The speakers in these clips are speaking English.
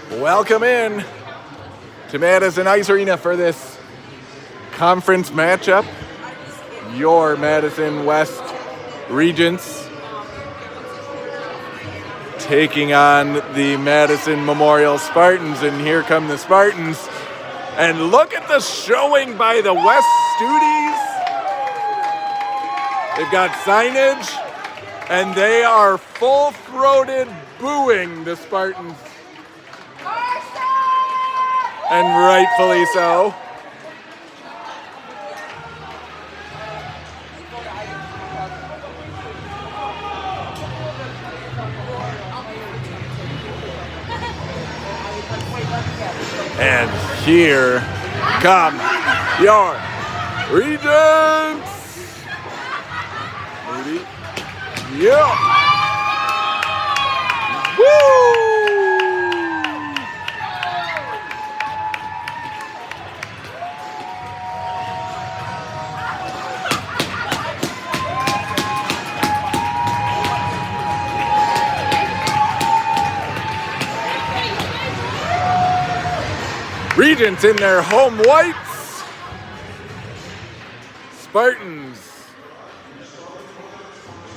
Welcome in to Madison Ice Arena for this conference matchup. Your Madison West Regents taking on the Madison Memorial Spartans, and here come the Spartans. And look at the showing by the West Studies. They've got signage, and they are full-throated booing the Spartans. And rightfully so. And here come your Regents. Maybe. Yeah. Woo! Regents in their home whites. Spartans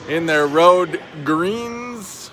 in their road greens.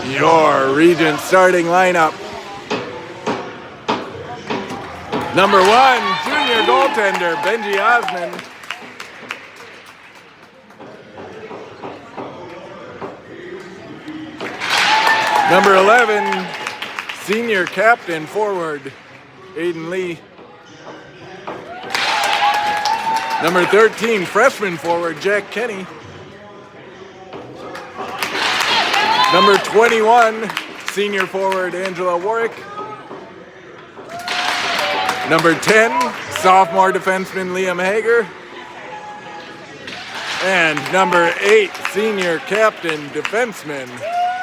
Your Regent starting lineup. Number 1, junior goaltender, Benji Osman. Number 11, senior captain forward, Aiden Lee. Number 13, freshman forward, Jack Kenny. Number 21, senior forward, Angela Warwick. Number 10, sophomore defenseman, Liam Hager. And number 8, senior captain defenseman,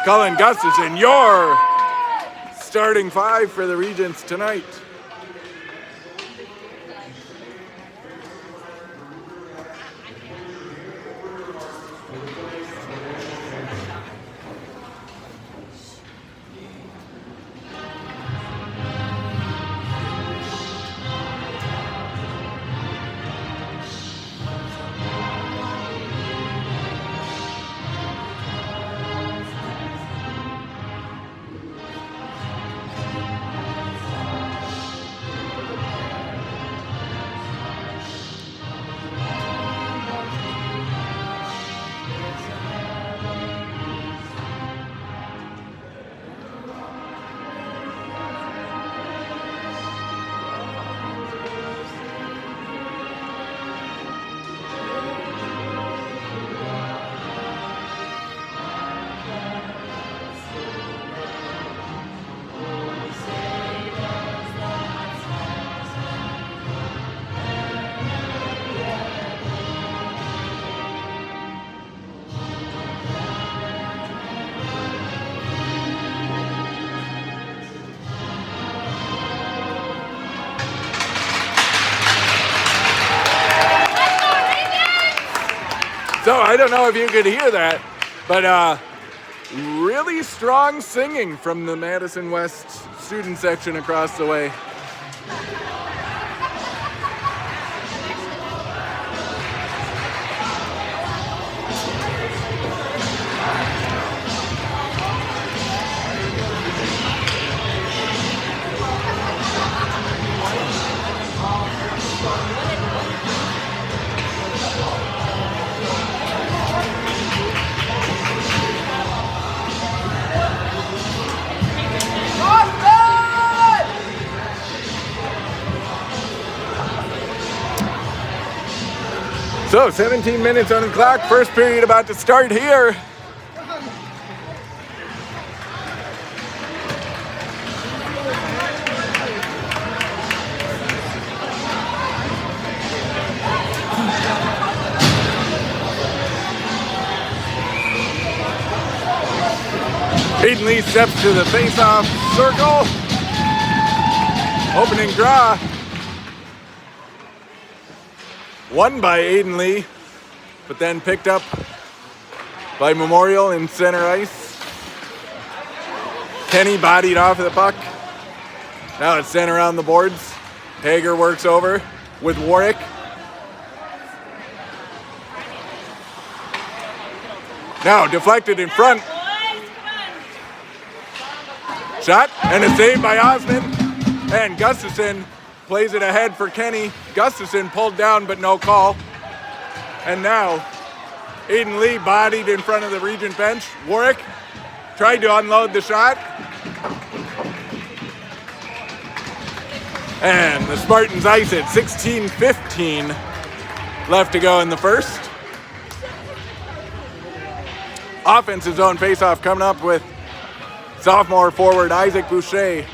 Colin Gustafson. Your starting 5 for the Regents tonight. So I don't know if you could hear that, but really strong singing from the Madison West student section across the way. So 17 minutes on the clock, first period about to start here. Aiden Lee steps to the face-off circle. Opening draw. Won by Aiden Lee, but then picked up by Memorial in center ice. Kenny bodied off of the puck. Now it's sent around the boards. Hager works over with Warwick. Now deflected in front. Shot and a save by Osmond. And Gustafson plays it ahead for Kenny. Gustafson pulled down but no call. And now Aiden Lee bodied in front of the Regent bench. Warwick tried to unload the shot. And the Spartans ice it. 16-15 left to go in the first. Offensive zone faceoff coming up with sophomore forward Isaac Boucher,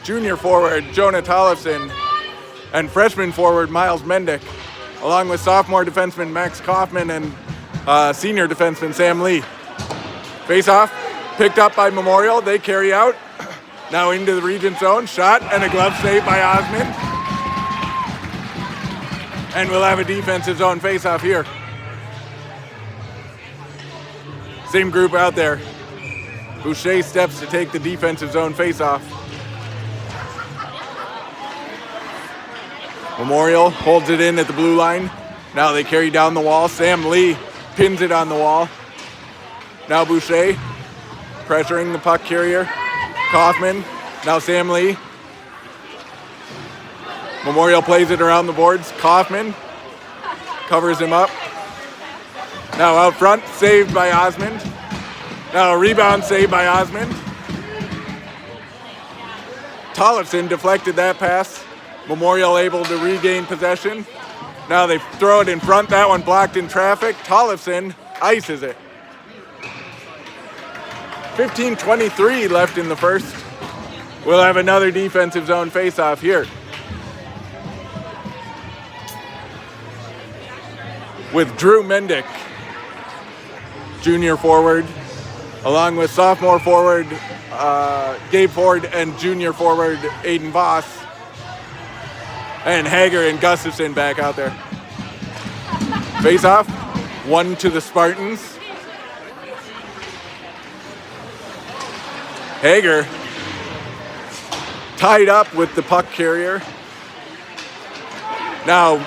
junior forward Jonah Tollefson, and freshman forward Miles Mendick, along with sophomore defenseman Max Kaufman and senior defenseman Sam Lee. Face-off picked up by Memorial. They carry out. Now into the Regent zone. Shot and a glove save by Osmond. And we'll have a defensive zone face-off here. Same group out there. Boucher steps to take the defensive zone face-off. Memorial holds it in at the blue line. Now they carry down the wall. Sam Lee pins it on the wall. Now Boucher pressuring the puck carrier. Kaufman. Now Sam Lee. Memorial plays it around the boards. Kaufman covers him up. Now out front, saved by Osmond. Now a rebound saved by Osmond. Tollefson deflected that pass. Memorial able to regain possession. Now they throw it in front. That one blocked in traffic. Tollefson ices it. 15:23 left in the first. We'll have another defensive zone face-off here. With Drew Mendick, junior forward, along with sophomore forward Gabe Ford and junior forward Aiden Voss. And Hager and Gustafson back out there. Face-off, one to the Spartans. Hager tied up with the puck carrier. Now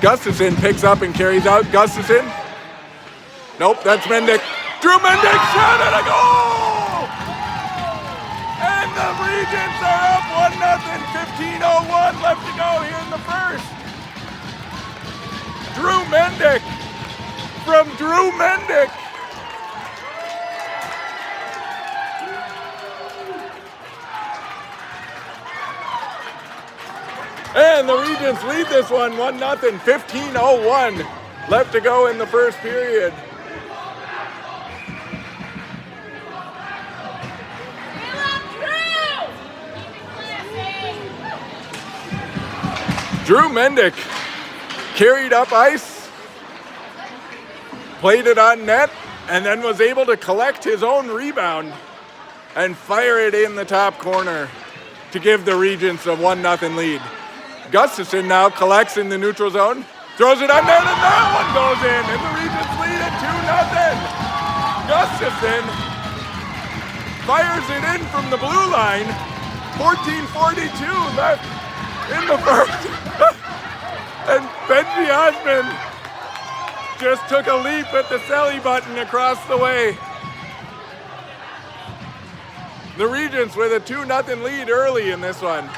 Gustafson picks up and carries out. Gustafson. Nope, that's Mendick. Drew Mendick shot and a goal! And the Regents are up 1-0. 15:01 left to go here in the first. Drew Mendick from Drew Mendick. And the Regents lead this one 1-0. 15:01 left to go in the first period. Drew Mendick carried up ice, played it on net, and then was able to collect his own rebound and fire it in the top corner to give the Regents a 1-0 lead. Gustafson now collects in the neutral zone, throws it on net, and that one goes in, and the Regents lead at 2-0. Gustafson fires it in from the blue line. 14:42 left in the first. And Benji Osmond just took a leap at the selly button across the way. The Regents with a 2-0 lead early in this one.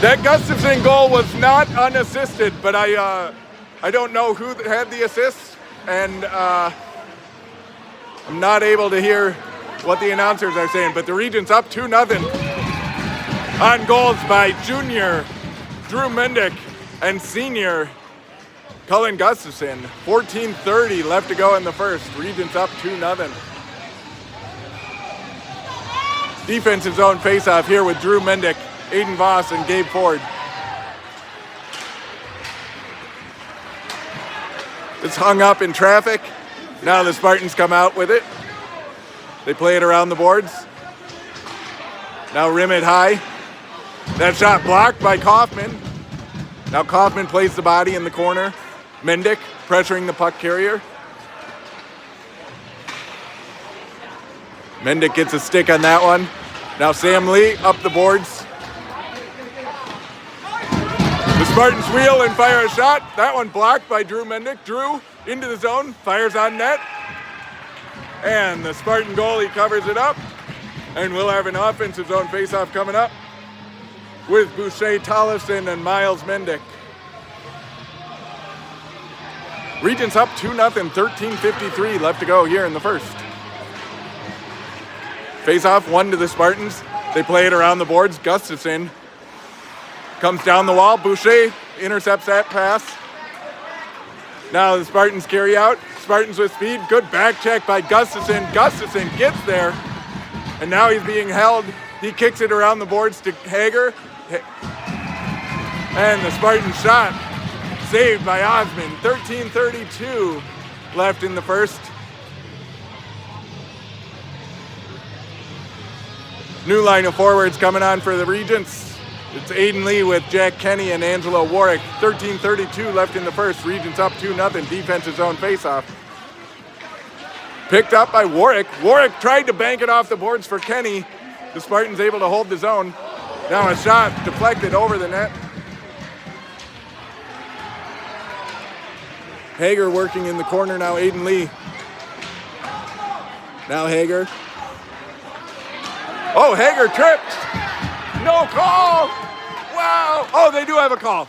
That Gustafson goal was not unassisted, but I don't know who had the assist, and I'm not able to hear what the announcers are saying, but the Regents up 2-0. On goals by junior Drew Mendick and senior Cullen Gustafson. 14:30 left to go in the first. Regents up 2-0. Defensive zone faceoff here with Drew Mendick, Aiden Voss, and Gabe Ford. It's hung up in traffic. Now the Spartans come out with it. They play it around the boards. Now rim it high. That shot blocked by Kaufman. Now Kaufman plays the body in the corner. Mendick pressuring the puck carrier. Mendick gets a stick on that one. Now Sam Lee up the boards. The Spartans wheel and fire a shot. That one blocked by Drew Mendick. Drew into the zone, fires on net. And the Spartan goalie covers it up. And we'll have an offensive zone faceoff coming up with Boucher Tollefson and Miles Mendick. Regents up 2-0, 13:53 left to go here in the first. Face-off, one to the Spartans. They play it around the boards. Gustafson comes down the wall. Boucher intercepts that pass. Now the Spartans carry out. Spartans with speed. Good back check by Gustafson. Gustafson gets there. And now he's being held. He kicks it around the boards to Hager. And the Spartan shot saved by Osmond. 13:32 left in the first. New line of forwards coming on for the Regents. It's Aiden Lee with Jack Kenny and Angelo Warwick. 13:32 left in the first. Regents up 2-0. Defensive zone faceoff. Picked up by Warwick. Warwick tried to bank it off the boards for Kenny. The Spartans able to hold the zone. Now a shot deflected over the net. Hager working in the corner now. Aiden Lee. Now Hager. Oh, Hager tripped. No call. Wow. Oh, they do have a call.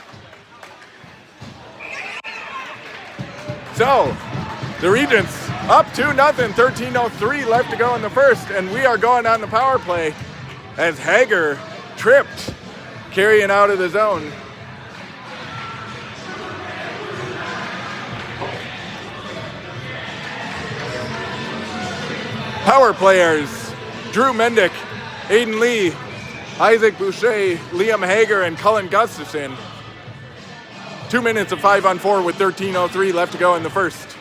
So, the Regents up 2-0, 13:03 left to go in the first, and we are going on the power play as Hager tripped, carrying out of the zone. Power players, Drew Mendick, Aiden Lee, Isaac Boucher, Liam Hager, and Cullen Gustafson. 2 minutes of 5-on-4 with 13:03 left to go in the first.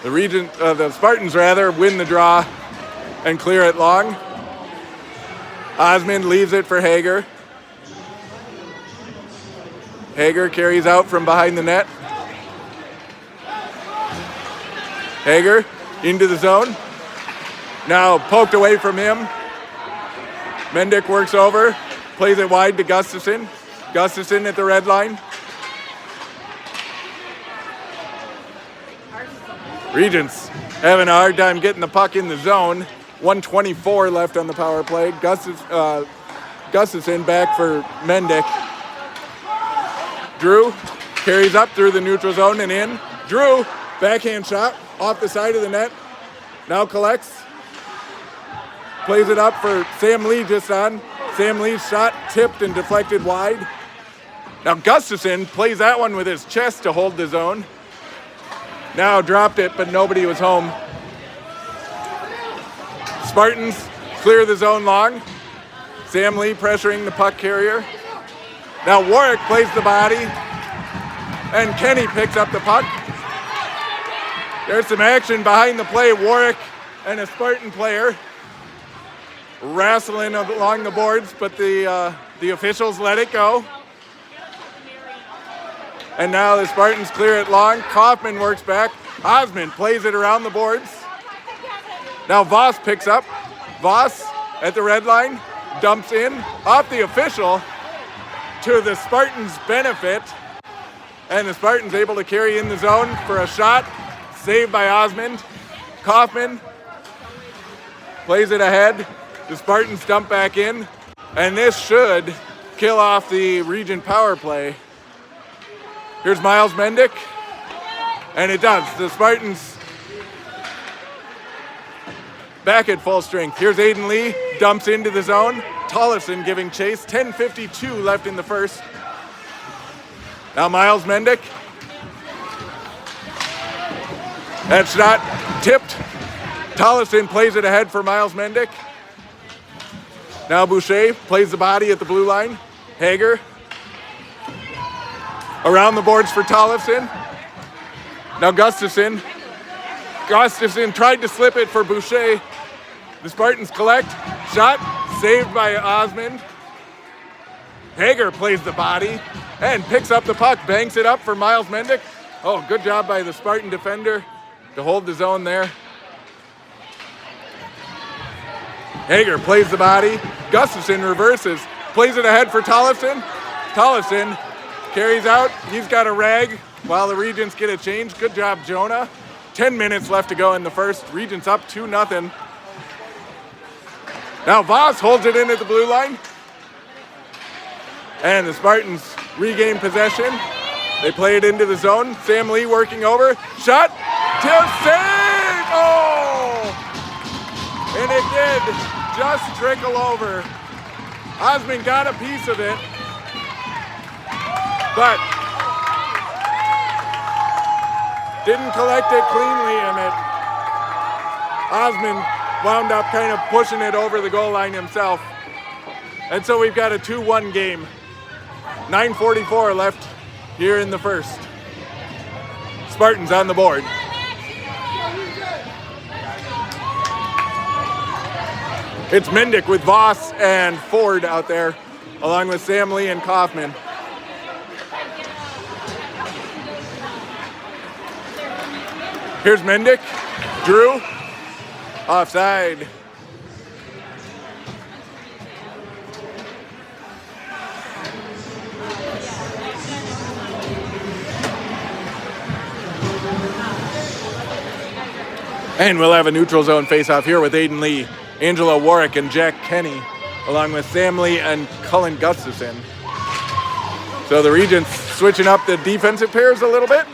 The Spartans win the draw and clear it long. Osmond leaves it for Hager. Hager carries out from behind the net. Hager into the zone. Now poked away from him. Mendick works over, plays it wide to Gustafson. Gustafson at the red line. Regents having a hard time getting the puck in the zone. 1:24 left on the power play. Gustafson back for Mendick. Drew carries up through the neutral zone and in. Drew, backhand shot off the side of the net. Now collects. Plays it up for Sam Lee just on. Sam Lee's shot tipped and deflected wide. Now Gustafson plays that one with his chest to hold the zone. Now dropped it, but nobody was home. Spartans clear the zone long. Sam Lee pressuring the puck carrier. Now Warwick plays the body, and Kenny picks up the puck. There's some action behind the play. Warwick and a Spartan player wrestling along the boards, but the officials let it go. And now the Spartans clear it long. Kaufman works back. Osmond plays it around the boards. Now Voss picks up. Voss at the red line, dumps in off the official to the Spartans' benefit. And the Spartans able to carry in the zone for a shot. Saved by Osmond. Kaufman plays it ahead. The Spartans dump back in. And this should kill off the Regent power play. Here's Miles Mendick. And it does. The Spartans back at full strength. Here's Aiden Lee. dumps into the zone. Tollefson giving chase. 10:52 left in the first. Now Miles Mendick. That shot tipped. Tollefson plays it ahead for Miles Mendick. Now Boucher plays the body at the blue line. Hager. Around the boards for Tollefson. Now Gustafson. Gustafson tried to slip it for Boucher. The Spartans collect. Shot saved by Osmond. Hager plays the body and picks up the puck. Banks it up for Miles Mendick. Oh, good job by the Spartan defender to hold the zone there. Hager plays the body. Gustafson reverses. Plays it ahead for Tollefson. Tollefson carries out. He's got a rag while the Regents get a change. Good job, Jonah. 10 minutes left to go in the first. Regents up 2-0. Now Voss holds it in at the blue line. And the Spartans regain possession. They play it into the zone. Sam Lee working over. Shot. Tip save! Oh! And it did just trickle over. Osmond got a piece of it. But didn't collect it cleanly, and Osmond wound up kind of pushing it over the goal line himself. And so we've got a 2-1 game. 9:44 left here in the first. Spartans on the board. It's Mendick with Voss and Ford out there, along with Sam Lee and Kaufman. Here's Mendick. Drew. Offside. And we'll have a neutral zone face-off here with Aiden Lee, Angelo Warwick, and Jack Kenny, along with Sam Lee and Cullen Gustafson. So the Regents switching up the defensive pairs a little bit.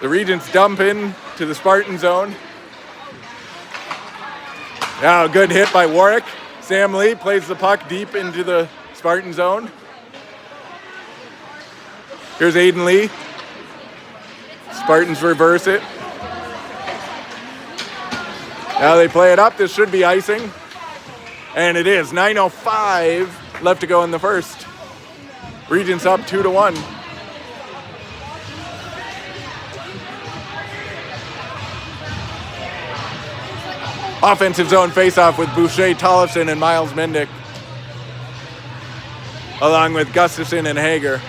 The Regents dump in to the Spartan zone. Now a good hit by Warwick. Sam Lee plays the puck deep into the Spartan zone. Here's Aiden Lee. Spartans reverse it. Now they play it up. This should be icing. And it is. 9:05 left to go in the first. Regents up 2-1. Offensive zone faceoff with Boucher, Tollefson, and Miles Mendick, along with Gustafson and Hager.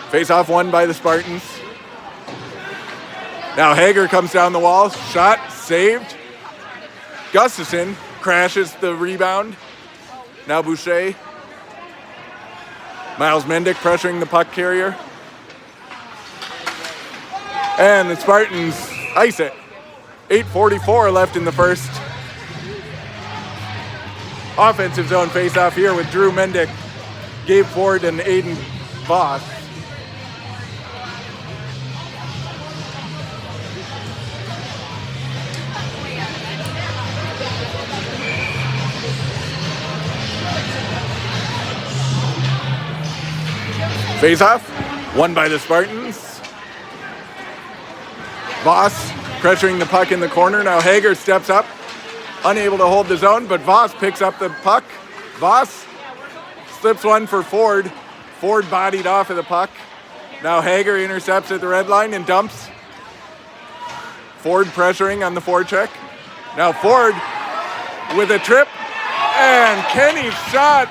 Faceoff won by the Spartans. Now Hager comes down the wall. Shot saved. Gustafson crashes the rebound. Now Boucher. Miles Mendick pressuring the puck carrier. And the Spartans ice it. 8:44 left in the first. Offensive zone faceoff here with Drew Mendick, Gabe Ford, and Aiden Voss. Faceoff won by the Spartans. Voss pressuring the puck in the corner. Now Hager steps up, unable to hold the zone, but Voss picks up the puck. Voss slips one for Ford. Ford bodied off of the puck. Now Hager intercepts at the red line and dumps. Ford pressuring on the forecheck. Now Ford with a trip, and Kenny's shot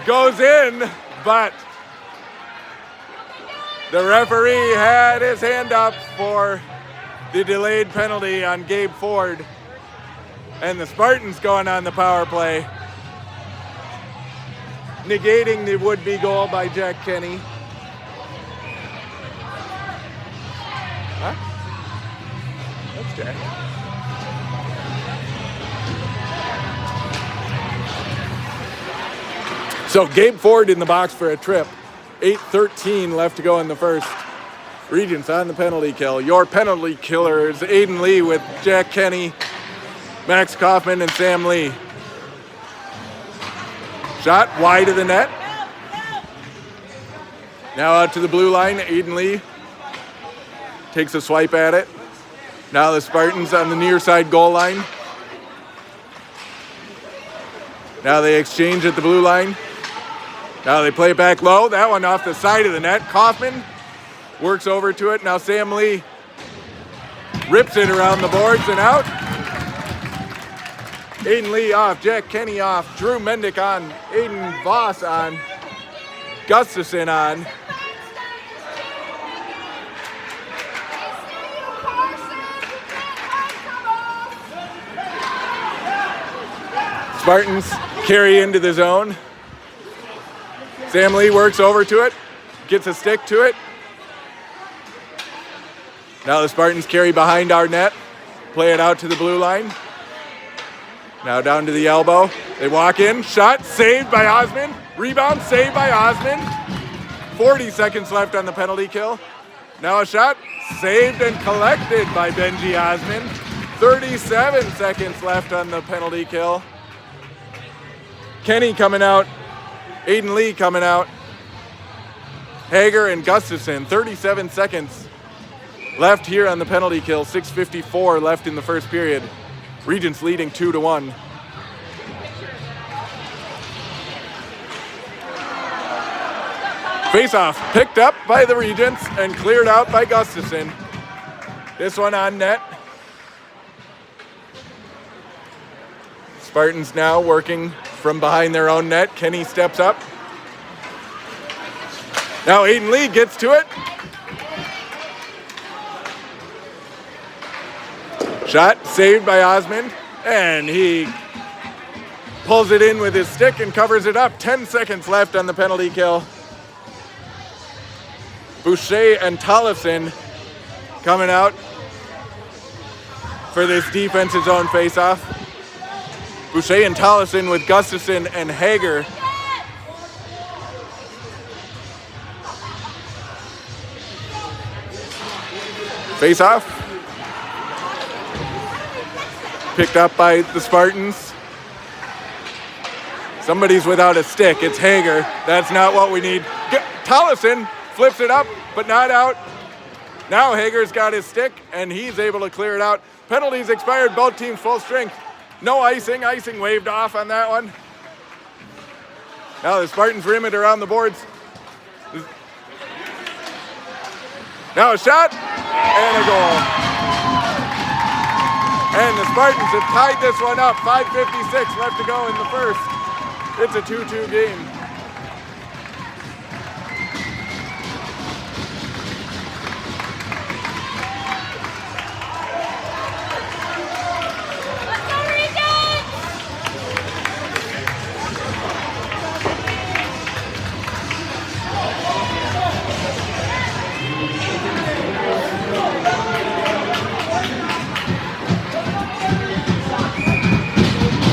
goes in, but the referee had his hand up for the delayed penalty on Gabe Ford. And the Spartans going on the power play, negating the would-be goal by Jack Kenny. Huh? That's Jack. So Gabe Ford in the box for a trip. 8:13 left to go in the first. Regents on the penalty kill. Your penalty killer is Aiden Lee with Jack Kenny Max Kaufman and Sam Lee. Shot wide of the net. Now out to the blue line, Aiden Lee takes a swipe at it. Now the Spartans on the near side goal line. Now they exchange at the blue line. Now they play it back low. That one off the side of the net. Kaufman works over to it. Now Sam Lee rips it around the boards and out. Aiden Lee off, Jack Kenny off, Drew Mendick on, Aiden Voss on, Gustafson on. Spartans carry into the zone. Sam Lee works over to it, gets a stick to it. Now the Spartans carry behind our net, play it out to the blue line. Now down to the elbow. They walk in, shot, saved by Osmond. Rebound, saved by Osmond. 40 seconds left on the penalty kill. Now a shot, saved and collected by Benji Osmond. 37 seconds left on the penalty kill. Kenny coming out, Aiden Lee coming out. Hager and Gustafson, 37 seconds left here on the penalty kill. 6:54 left in the first period. Regents leading 2-1. Face-off picked up by the Regents and cleared out by Gustafson. This one on net. Spartans now working from behind their own net. Kenny steps up. Now Aiden Lee gets to it. Shot saved by Osmond, and he pulls it in with his stick and covers it up. 10 seconds left on the penalty kill. Boucher and Tollefson coming out for this defensive zone face-off. Boucher and Tollefson with Gustafson and Hager. Face-off. Picked up by the Spartans. Somebody's without a stick. It's Hager. That's not what we need. Tollefson flips it up, but not out. Now Hager's got his stick, and he's able to clear it out. Penalties expired, both teams full strength. No icing. Icing waved off on that one. Now the Spartans rim it around the boards. Now a shot, and a goal. And the Spartans have tied this one up. 5:56 left to go in the first. It's a 2-2 game.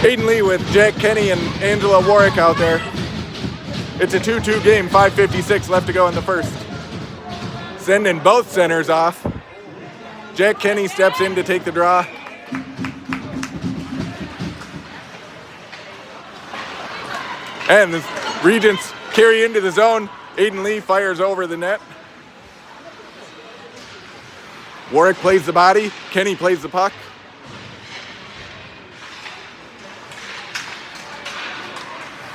Aiden Lee with Jack Kenny and Angela Warwick out there. It's a 2-2 game, 5:56 left to go in the first. Sending both centers off. Jack Kenny steps in to take the draw. And the Regents carry into the zone. Aiden Lee fires over the net. Warwick plays the body. Kenny plays the puck.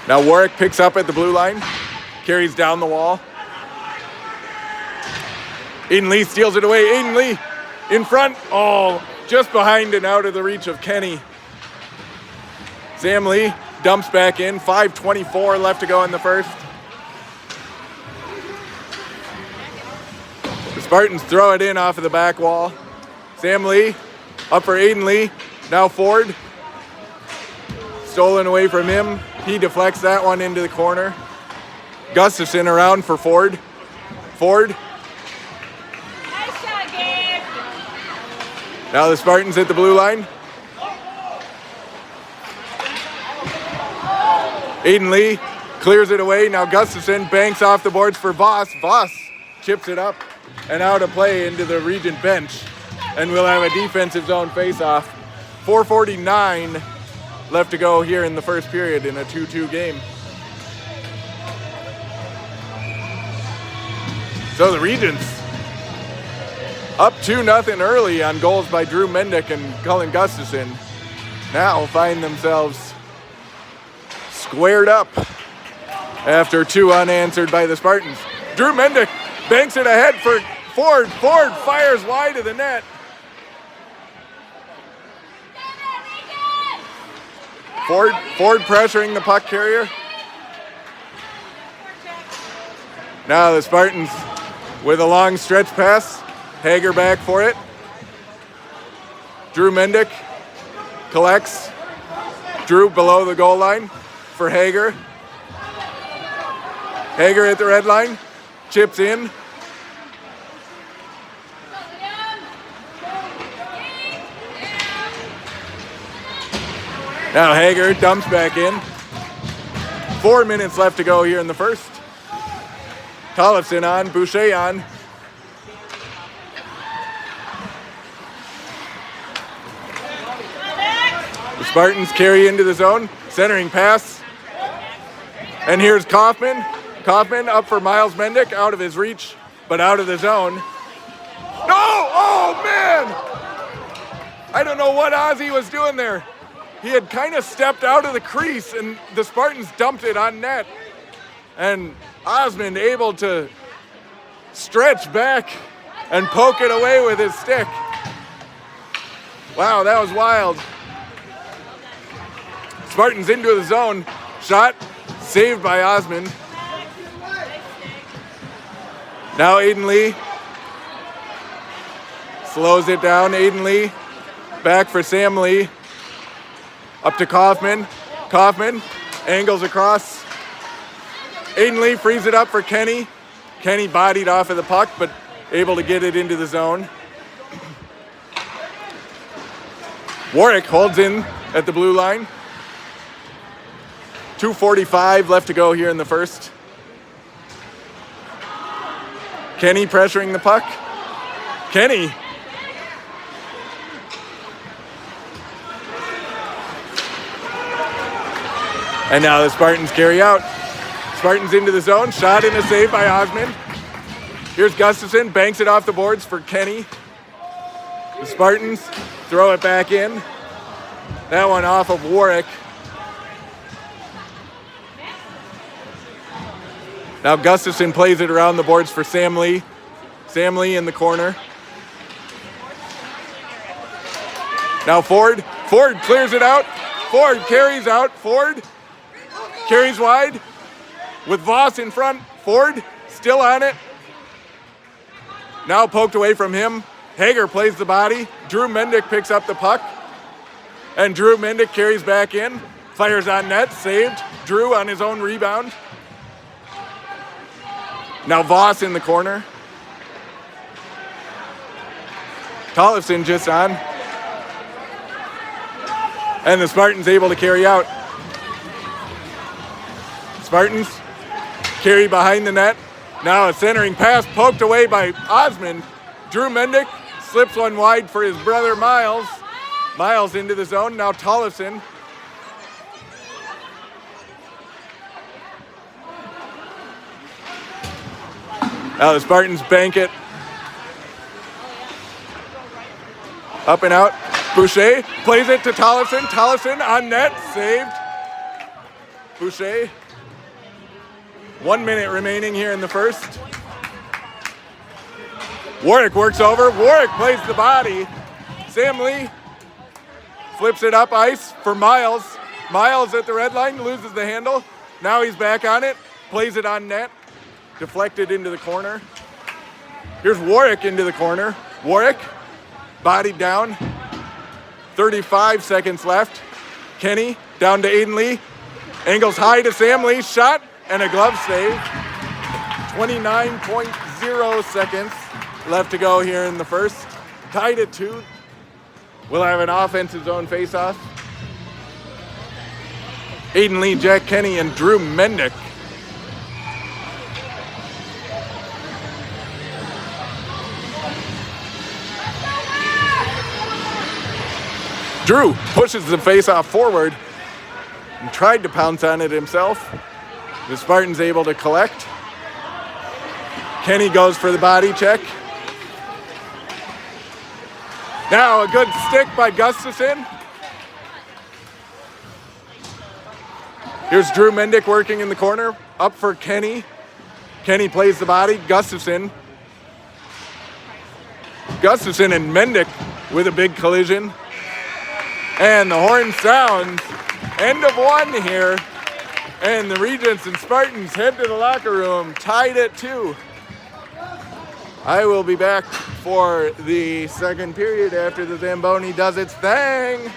Now Warwick picks up at the blue line, carries down the wall. Aiden Lee steals it away. Aiden Lee in front. Oh, just behind and out of the reach of Kenny. Sam Lee dumps back in. 5:24 left to go in the first. The Spartans throw it in off of the back wall. Sam Lee up for Aiden Lee. Now Ford. Stolen away from him. He deflects that one into the corner. Gustafson around for Ford. Ford. Nice shot, Gabe. Now the Spartans at the blue line. Aiden Lee clears it away. Now Gustafson banks off the boards for Voss. Voss chips it up and out of play into the Regent bench. And we'll have a defensive zone face-off. 4:49 left to go here in the first period in a 2-2 game. So the Regents up 2-0 early on goals by Drew Mendick and Cullen Gustafson now find themselves squared up after 2 unanswered by the Spartans. Drew Mendick banks it ahead for Ford. Ford fires wide of the net. Ford pressuring the puck carrier. Now the Spartans with a long stretch pass. Hager back for it. Drew Mendick collects. Drew below the goal line for Hager. Hager at the red line. Chips in. Now Hager dumps back in. 4 minutes left to go here in the first. Tollefson on, Boucher on. The Spartans carry into the zone. Centering pass. And here's Kaufman. Kaufman up for Miles Mendick, out of his reach, but out of the zone. No! Oh, man! I don't know what Ozzy was doing there. He had kind of stepped out of the crease, and the Spartans dumped it on net. And Osmond able to stretch back and poke it away with his stick. Wow, that was wild. Spartans into the zone. Shot saved by Osmond. Now Aiden Lee slows it down. Aiden Lee back for Sam Lee. Up to Kaufman. Kaufman angles across. Aiden Lee frees it up for Kenny. Kenny bodied off of the puck, but able to get it into the zone. Warwick holds in at the blue line. 2:45 left to go here in the first. Kenny pressuring the puck. Kenny. And now the Spartans carry out. Spartans into the zone. Shot in a save by Osmond. Here's Gustafson. Banks it off the boards for Kenny. The Spartans throw it back in. That one off of Warwick. Now Gustafson plays it around the boards for Sam Lee. Sam Lee in the corner. Now Ford. Ford clears it out. Ford carries out. Ford carries wide with Voss in front. Ford still on it. Now poked away from him. Hager plays the body. Drew Mendick picks up the puck. And Drew Mendick carries back in. Fires on net. Saved. Drew on his own rebound. Now Voss in the corner. Tollefson just on. And the Spartans able to carry out. Spartans carry behind the net. Now a centering pass poked away by Osmond. Drew Mendick slips one wide for his brother Miles. Miles into the zone. Now Tollefson. Now the Spartans bank it. Up and out. Boucher plays it to Tollefson. Tollefson on net. Saved. Boucher. 1 minute remaining here in the first. Warwick works over. Warwick plays the body. Sam Lee flips it up ice for Miles. Miles at the red line loses the handle. Now he's back on it. Plays it on net. Deflected into the corner. Here's Warwick into the corner. Warwick bodied down. 35 seconds left. Kenny down to Aiden Lee. Angles high to Sam Lee. Shot and a glove save. 29.0 seconds left to go here in the first. Tied at 2. We'll have an offensive zone faceoff. Aiden Lee, Jack Kenny, and Drew Mendick. Drew pushes the face-off forward and tried to pounce on it himself. The Spartan's able to collect. Kenny goes for the body check. Now a good stick by Gustafson. Here's Drew Mendick working in the corner. Up for Kenny. Kenny plays the body. Gustafson and Mendick with a big collision. And the horn sounds. End of one here. And the Regents and Spartans head to the locker room, tied at 2. I will be back for the second period after the Zamboni does its thing.